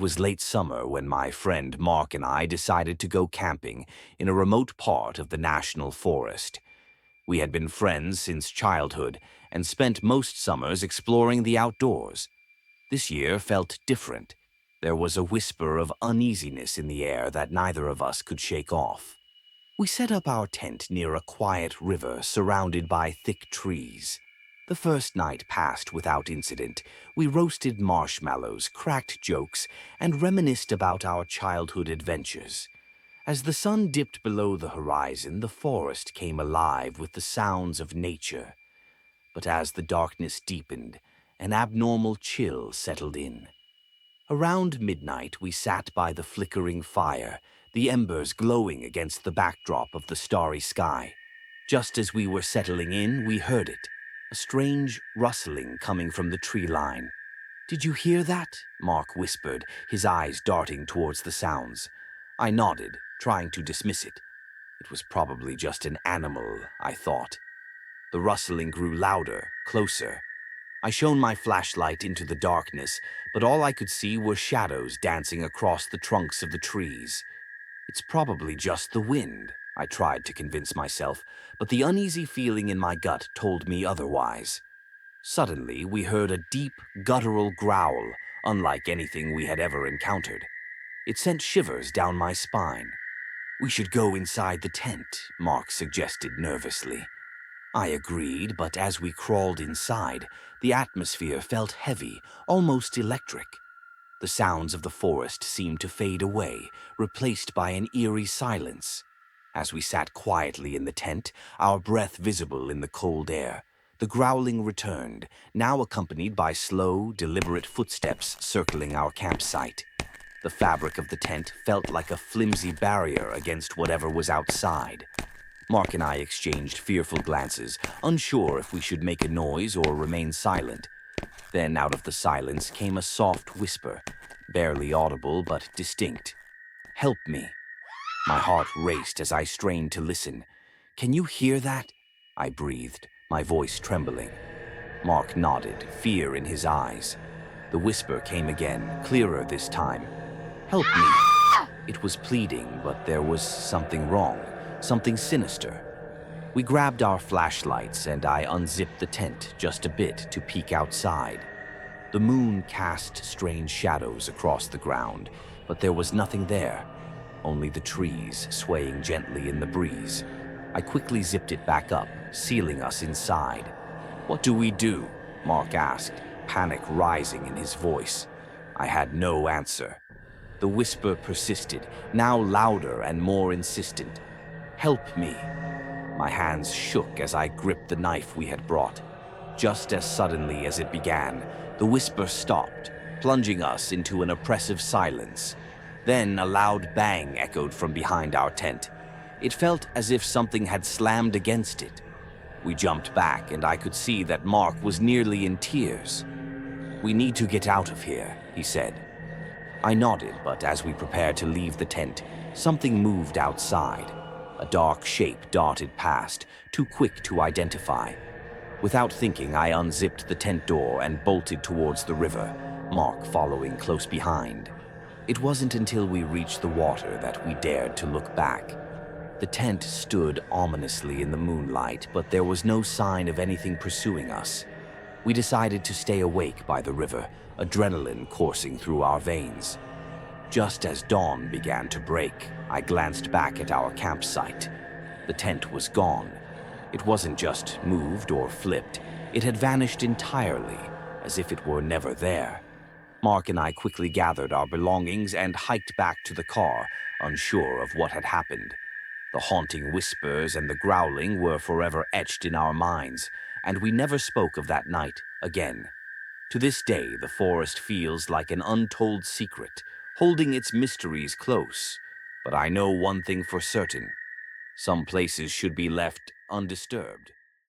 was late summer when my friend Mark and I decided to go camping in a remote part of the national forest. We had been friends since childhood and spent most summers exploring the outdoors. This year felt different. There was a whisper of uneasiness in the air that neither of us could shake off. We set up our tent near a quiet river surrounded by thick trees. The first night passed without incident. We roasted marshmallows, cracked jokes, and reminisced about our childhood adventures. As the sun dipped below the horizon, the forest came alive with the sounds of nature. But as the darkness deepened, an abnormal chill settled in. Around midnight, we sat by the flickering fire, the embers glowing against the backdrop of the starry sky. Just as we were settling in, we heard it, a strange rustling coming from the tree line. "Did you hear that?" Mark whispered, his eyes darting towards the sounds. I nodded, trying to dismiss it. It was probably just an animal, I thought. The rustling grew louder, closer. I shone my flashlight into the darkness, but all I could see were shadows dancing across the trunks of the trees. "It's probably just the wind," I tried to convince myself, but the uneasy feeling in my gut told me otherwise. Suddenly, we heard a deep, guttural growl, unlike anything we had ever encountered. It sent shivers down my spine. "We should go inside the tent," Mark suggested nervously. I agreed, but as we crawled inside, the atmosphere felt heavy, almost electric. The sounds of the forest seemed to fade away, replaced by an eerie silence. As we sat quietly in the tent, our breath visible in the cold air, the growling returned, now accompanied by slow, deliberate footsteps circling our campsite. The fabric of the tent felt like a flimsy barrier against whatever was outside. Mark and I exchanged fearful glances, unsure if we should make a noise or remain silent. Then out of the silence came a soft whisper, barely audible but distinct. "Help me." My heart raced as I strained to listen. "Can you hear that?" I breathed, my voice trembling. Mark nodded, fear in his eyes. The whisper came again, clearer this time. "Help me." It was pleading, but there was something wrong, something sinister. We grabbed our flashlights and I unzipped the tent just a bit to peek outside. The moon cast strange shadows across the ground, but there was nothing there, only the trees swaying gently in the breeze. I quickly zipped it back up, sealing us inside. "What do we do?" Mark asked, panic rising in his voice. I had no answer. The whisper persisted, now louder and more insistent. "Help me." My hands shook as I gripped the knife we had brought. Just as suddenly as it began, the whisper stopped, plunging us into an oppressive silence. Then a loud bang echoed from behind our tent. It felt as if something had slammed against it. We jumped back, and I could see that Mark was nearly in tears. "We need to get out of here," he said. I nodded, but as we prepared to leave the tent, something moved outside. A dark shape darted past, too quick to identify. Without thinking, I unzipped the tent door and bolted towards the river, Mark following close behind. It wasn't until we reached the water that we dared to look back. The tent stood ominously in the moonlight, but there was no sign of anything pursuing us. We decided to stay awake by the river, adrenaline coursing through our veins. Just as dawn began to break, I glanced back at our campsite. The tent was gone. It wasn't just moved or flipped. It had vanished entirely, as if it were never there. Mark and I quickly gathered our belongings and hiked back to the car, unsure of what had happened. The haunting whispers and the growling were forever etched in our minds, and we never spoke of that night again. To this day, the forest feels like an untold secret, holding its mysteries close. But I know one thing for certain: some places should be left undisturbed.